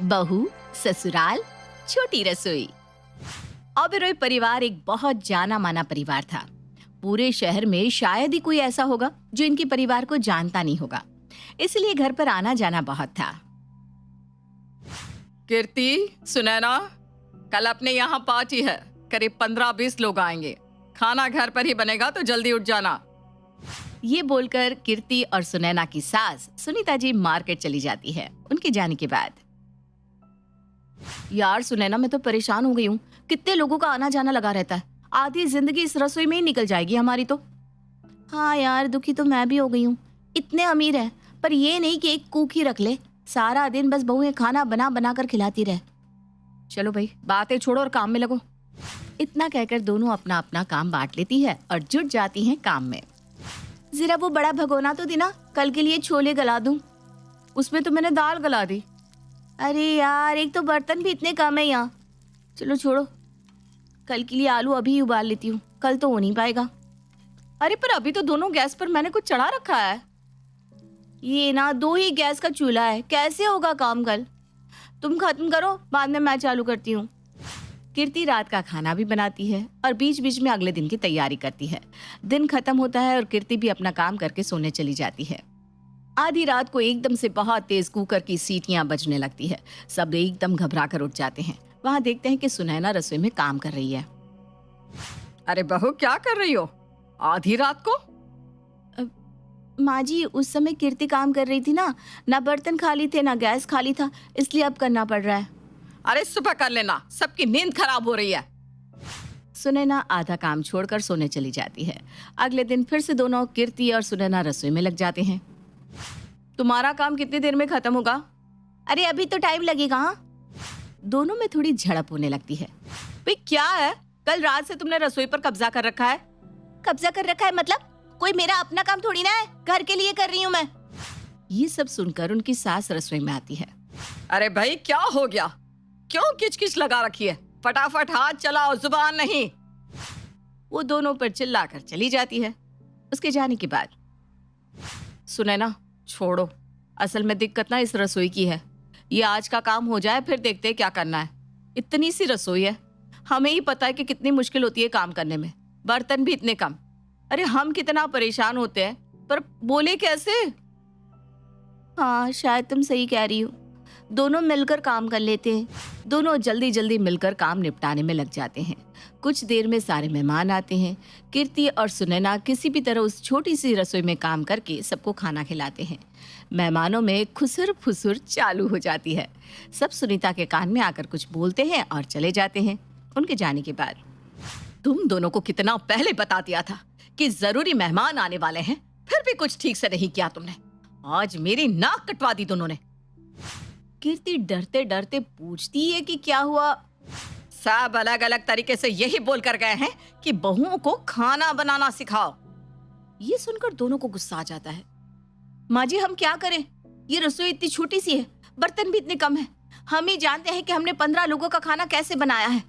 बहू, ससुराल, छोटी रसोई। ओबेरॉय परिवार एक बहुत जाना माना परिवार था। पूरे शहर में शायद ही कोई ऐसा होगा जो इनके परिवार को जानता नहीं होगा, इसलिए घर पर आना जाना बहुत था। कीर्ति, सुनैना, कल अपने यहाँ पार्टी है। करीब 15-20 लोग आएंगे। खाना घर पर ही बनेगा तो जल्दी उठ जाना। ये बोलकर कीर्ति और सुनैना की सास सुनीता जी मार्केट चली जाती है। उनके जाने के बाद, यार सुनैना, मैं तो परेशान हो गई हूँ। कितने लोगों का आना जाना लगा रहता है। आधी जिंदगी इस रसोई में ही निकल जाएगी हमारी तो। हाँ यार, दुखी तो मैं भी हो गई हूँ। इतने अमीर है पर ये नहीं कि एक कुक ही रख ले। सारा दिन बस बहुएं खाना बना बना कर खिलाती रहे। चलो भाई, बातें छोड़ो और काम में लगो। इतना कहकर दोनों अपना अपना काम बांट लेती है और जुट जाती हैं काम में। जरा वो बड़ा भगोना तो देना, कल के लिए छोले गला दूं। उसमें तो मैंने दाल गला दी। अरे यार, एक तो बर्तन भी इतने कम है यहाँ। चलो छोड़ो, कल के लिए आलू अभी उबाल लेती हूँ, कल तो हो नहीं पाएगा। अरे पर अभी तो दोनों गैस पर मैंने कुछ चढ़ा रखा है। ये ना 2 ही गैस का चूल्हा है, कैसे होगा काम कल? तुम खत्म करो, बाद में मैं चालू करती हूँ। कीर्ति रात का खाना भी बनाती है और बीच बीच में अगले दिन की तैयारी करती है। दिन खत्म होता है और कीर्ति भी अपना काम करके सोने चली जाती है। आधी रात को एकदम से बहुत तेज कुकर की सीटियां बजने लगती है। सब एकदम घबरा कर उठ जाते हैं। वहां देखते हैं कि सुनैना रसोई में काम कर रही है। अरे बहू, क्या कर रही हो आधी रात को? माँ जी, उस समय कीर्ति काम कर रही थी ना बर्तन खाली थे ना गैस खाली था, इसलिए अब करना पड़ रहा है। अरे सुबह कर लेना, सबकी नींद खराब हो रही है। सुनैना आधा काम छोड़कर सोने चली जाती है। अगले दिन फिर से दोनों कीर्ति और सुनैना रसोई में लग जाते हैं। तुम्हारा काम कितनी देर में खत्म होगा? अरे अभी तो टाइम लगेगा। हाँ, दोनों में थोड़ी झड़प होने लगती है। भाई क्या है, कल रात से तुमने रसोई पर कब्जा कर रखा है। कब्जा कर रखा है मतलब? कोई मेरा अपना काम थोड़ी ना है, घर के लिए कर रही हूँ मैं। ये सब सुनकर उनकी सास रसोई में आती है। अरे भाई, क्या हो गया? क्यों किचकिच लगा रखी है? फटाफट हाथ चलाओ, जुबान नहीं। वो दोनों पर चिल्लाकर चली जाती है। उसके जाने के बाद, सुनैना छोड़ो, असल में दिक्कत ना इस रसोई की है। ये आज का काम हो जाए फिर देखते हैं क्या करना है। इतनी सी रसोई है, हमें ही पता है कि कितनी मुश्किल होती है काम करने में। बर्तन भी इतने कम। अरे हम कितना परेशान होते हैं, पर बोले कैसे? हाँ, शायद तुम सही कह रही हो। दोनों मिलकर काम कर लेते हैं। दोनों जल्दी जल्दी मिलकर काम निपटाने में लग जाते हैं। कुछ देर में सारे मेहमान आते हैं। कीर्ति और सुनैना किसी भी तरह उस छोटी सी रसोई में काम करके सबको खाना खिलाते हैं। मेहमानों में खुसर फुसुर चालू हो जाती है। सब सुनीता के कान में आकर कुछ बोलते हैं और चले जाते हैं। उनके जाने के बाद, तुम दोनों को कितना पहले बता दिया था कि जरूरी मेहमान आने वाले हैं, फिर भी कुछ ठीक से नहीं किया तुमने। आज मेरी नाक कटवा दी दोनों ने। कीर्ति डरते डरते पूछती है कि क्या हुआ। सब अलग अलग तरीके से यही बोल कर गए हैं कि बहुओं को खाना बनाना सिखाओ। ये सुनकर दोनों को गुस्सा आ जाता है। माँ जी, हम क्या करें? ये रसोई इतनी छोटी सी है, बर्तन भी इतने कम है। हम ही जानते हैं कि हमने 15 लोगों का खाना कैसे बनाया है।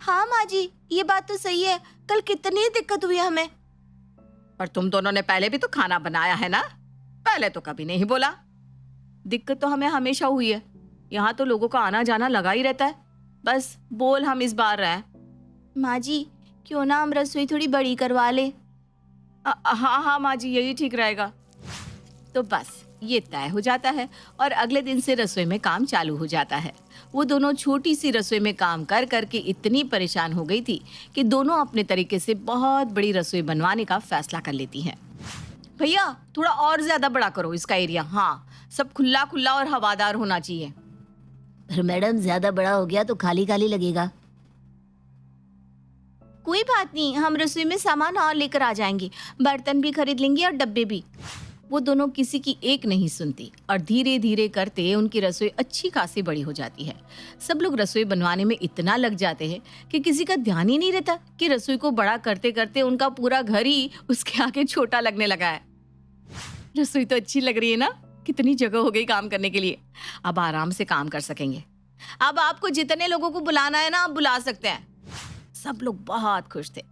हाँ माँ जी, ये बात तो सही है। कल कितनी दिक्कत हुई हमें। और तुम दोनों ने पहले भी तो खाना बनाया है ना, पहले तो कभी नहीं बोला। दिक्कत तो हमें हमेशा हुई है। यहाँ तो लोगों का आना जाना लगा ही रहता है। बस बोल हम इस बार रहे। माँ जी, क्यों ना हम रसोई थोड़ी बड़ी करवा ले? हाँ हाँ माँ जी, यही ठीक रहेगा। तो बस ये तय हो जाता है और अगले दिन से रसोई में काम चालू हो जाता है। वो दोनों छोटी सी रसोई में काम कर करके इतनी परेशान हो गई थी कि दोनों अपने तरीके से बहुत बड़ी रसोई बनवाने का फैसला कर लेती हैं। भैया, थोड़ा और ज्यादा बड़ा करो इसका एरिया। हाँ, सब खुला खुला और हवादार होना चाहिए। पर मैडम, ज्यादा बड़ा हो गया तो खाली खाली लगेगा। कोई बात नहीं, हम रसोई में सामान और लेकर आ जाएंगे। बर्तन भी खरीद लेंगे और डब्बे भी। वो दोनों किसी की एक नहीं सुनती और धीरे धीरे करते उनकी रसोई अच्छी खासी बड़ी हो जाती है। सब लोग रसोई बनवाने में इतना लग जाते हैं कि किसी का ध्यान ही नहीं रहता कि रसोई को बड़ा करते करते उनका पूरा घर ही उसके आगे छोटा लगने लगा है। रसोई तो अच्छी लग रही है ना, कितनी जगह हो गई काम करने के लिए। अब आराम से काम कर सकेंगे। अब आपको जितने लोगों को बुलाना है ना, आप बुला सकते हैं। सब लोग बहुत खुश थे।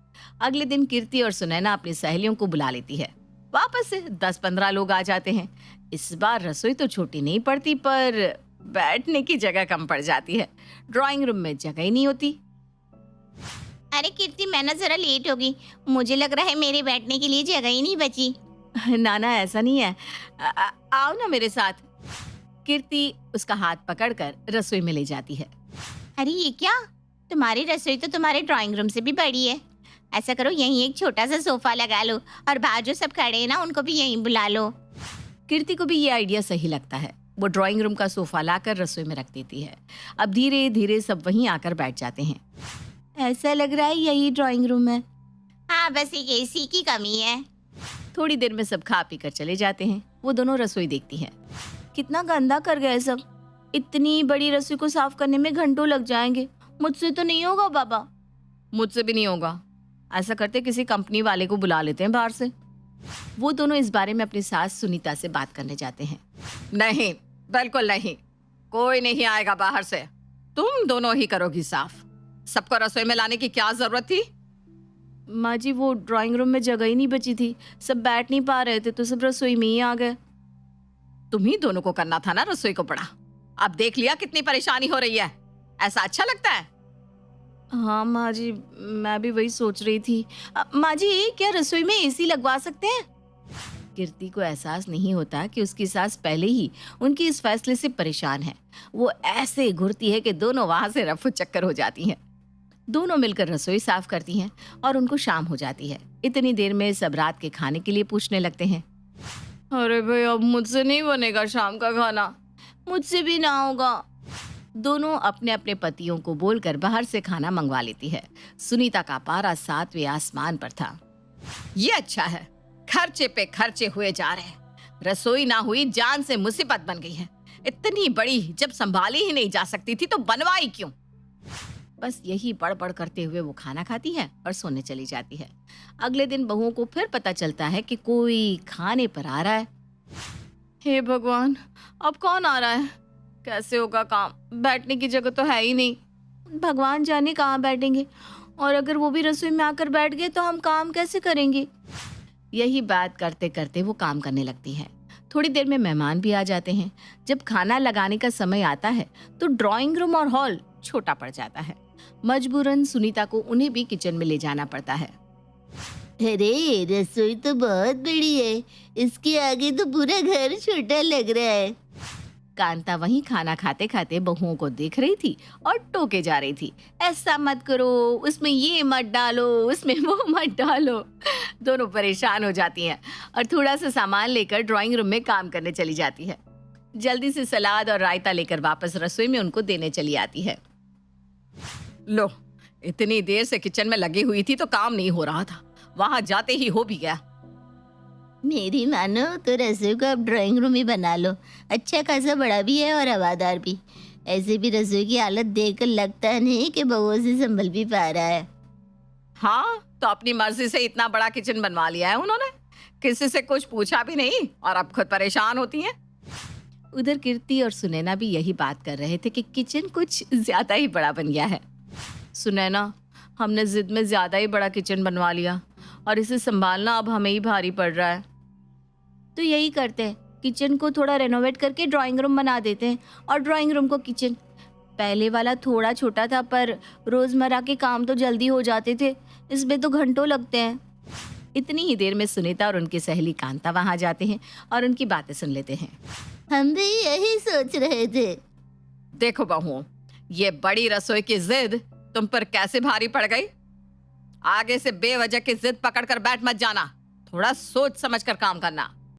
अगले दिन कीर्ति और सुनैना अपनी सहेलियों को बुला लेती है। वापस से 10-15 लोग आ जाते हैं। इस बार रसोई तो छोटी नहीं पड़ती, पर बैठने की जगह कम पड़ जाती है। ड्राइंग रूम में जगह ही नहीं होती। अरे कीर्ति, मैं ना जरा लेट हो गई, मुझे लग रहा है मेरे बैठने के लिए जगह ही नहीं बची। नाना ऐसा नहीं है, आओ ना मेरे साथ। कीर्ति उसका हाथ पकड़कर रसोई में ले जाती है। अरे ये क्या, तुम्हारी रसोई तो तुम्हारे ड्राइंग रूम से भी बड़ी है। ऐसा करो, यहीं एक छोटा सा सोफा लगा लो और बाहर जो सब खड़े हैं ना उनको भी यहीं बुला लो। कीर्ति को भी ये आइडिया सही लगता है। वो ड्राइंग रूम का सोफा लाकर रसोई में रख देती है। अब धीरे धीरे सब वहीं आकर बैठ जाते हैं। ऐसा लग रहा है यही ड्राइंग रूम है। हाँ, बस एक एसी की कमी है। थोड़ी देर में सब खा पी कर चले जाते हैं। वो दोनों रसोई देखती हैं। कितना गंदा कर गए सब। इतनी बड़ी रसोई को साफ करने में घंटों लग जाएंगे। मुझसे तो नहीं होगा बाबा। मुझसे भी नहीं होगा। ऐसा करते किसी कंपनी वाले को बुला लेते हैं बाहर से। वो दोनों इस बारे में अपनी सास सुनीता से बात करने जाते हैं। नहीं, बिल्कुल नहीं, कोई नहीं आएगा बाहर से। तुम दोनों ही करोगी साफ। सबको रसोई में लाने की क्या जरूरत थी? माँ जी, वो ड्राइंग रूम में जगह ही नहीं बची थी, सब बैठ नहीं पा रहे थे तो सब रसोई में ही आ गए। तुम्ही दोनों को करना था ना रसोई को बड़ा। अब देख लिया कितनी परेशानी हो रही है। ऐसा अच्छा लगता है? हाँ माँ जी, मैं भी वही सोच रही थी। माँ जी, क्या रसोई में एसी लगवा सकते हैं? कीर्ति को एहसास नहीं होता कि उसकी सास पहले ही उनकी इस फैसले से परेशान है। वो ऐसे घुरती है कि दोनों वहां से रफू चक्कर हो जाती हैं। दोनों मिलकर रसोई साफ करती हैं और उनको शाम हो जाती है। इतनी देर में सब रात के खाने के लिए पूछने लगते हैं। अरे भाई, अब मुझसे नहीं बनेगा शाम का खाना। मुझसे भी ना होगा। दोनों अपने अपने पतियों को बोलकर बाहर से खाना मंगवा लेती है। सुनीता का पारा 7वें आसमान पर था। ये अच्छा है, खर्चे पे खर्चे हुए जा रहे हैं। रसोई ना हुई जान से मुसीबत बन गई है। इतनी बड़ी जब संभाली ही नहीं जा सकती थी तो बनवाई क्यों? बस यही बड़बड़ करते हुए वो खाना खाती है और सोने चली जाती है। अगले दिन बहुओं को फिर पता चलता है कि कोई खाने पर आ रहा है। हे भगवान, अब कौन आ रहा है? कैसे होगा काम? बैठने की जगह तो है ही नहीं। भगवान जाने कहाँ बैठेंगे, और अगर वो भी रसोई में आकर बैठ गए तो हम काम कैसे करेंगे? यही बात करते करते वो काम करने लगती है। थोड़ी देर में मेहमान भी आ जाते हैं। जब खाना लगाने का समय आता है तो ड्राइंग रूम और हॉल छोटा पड़ जाता है। मजबूरन सुनीता को उन्हें भी किचन में ले जाना पड़ता है। अरे, रसोई तो बहुत बड़ी है, इसके आगे तो पूरा घर छोटा लग रहा है। कांता वहीं खाना खाते खाते बहुओं को देख रही थी और टोके जा रही थी। ऐसा मत करो, उसमें ये मत डालो, उसमें वो मत डालो। दोनों परेशान हो जाती हैं और थोड़ा सा सामान लेकर ड्राइंग रूम में काम करने चली जाती है। जल्दी से सलाद और रायता लेकर वापस रसोई में उनको देने चली आती है। लो, इतनी देर से किचन में लगी हुई थी तो काम नहीं हो रहा था, वहां जाते ही हो भी गया। मेरी मानो तो रसोई को अब ड्राइंग रूम ही बना लो। अच्छा खासा बड़ा भी है और हवादार भी। ऐसे भी रसोई की हालत देखकर लगता नहीं कि बहुओं से संभल भी पा रहा है। हाँ, तो अपनी मर्जी से इतना बड़ा किचन बनवा लिया है उन्होंने। किसी से कुछ पूछा भी नहीं और अब खुद परेशान होती हैं। उधर कीर्ति और सुनैना भी यही बात कर रहे थे कि किचन कुछ ज्यादा ही बड़ा बन गया है। सुनैना, हमने जिद में ज्यादा ही बड़ा किचन बनवा लिया और इसे संभालना अब हमें ही भारी पड़ रहा है। तो यही करते हैं, किचन को थोड़ा रेनोवेट करके ड्राइंग रूम बना देते हैं और ड्राइंग रूम को किचन। पहले वाला थोड़ा छोटा था पर रोजमर्रा के काम तो जल्दी हो जाते थे, इसमें तो घंटों लगते हैं। इतनी ही देर में सुनीता और उनकी सहेली कांता वहां जाते हैं और उनकी बातें सुन लेते हैं। हम भी यही सोच रहे थे। देखो बहुओं, ये बड़ी रसोई की जिद तुम पर कैसे भारी पड़ गई। आगे से बेवजह की जिद पकड़कर बैठ मत जाना, थोड़ा सोच समझ कर काम करना।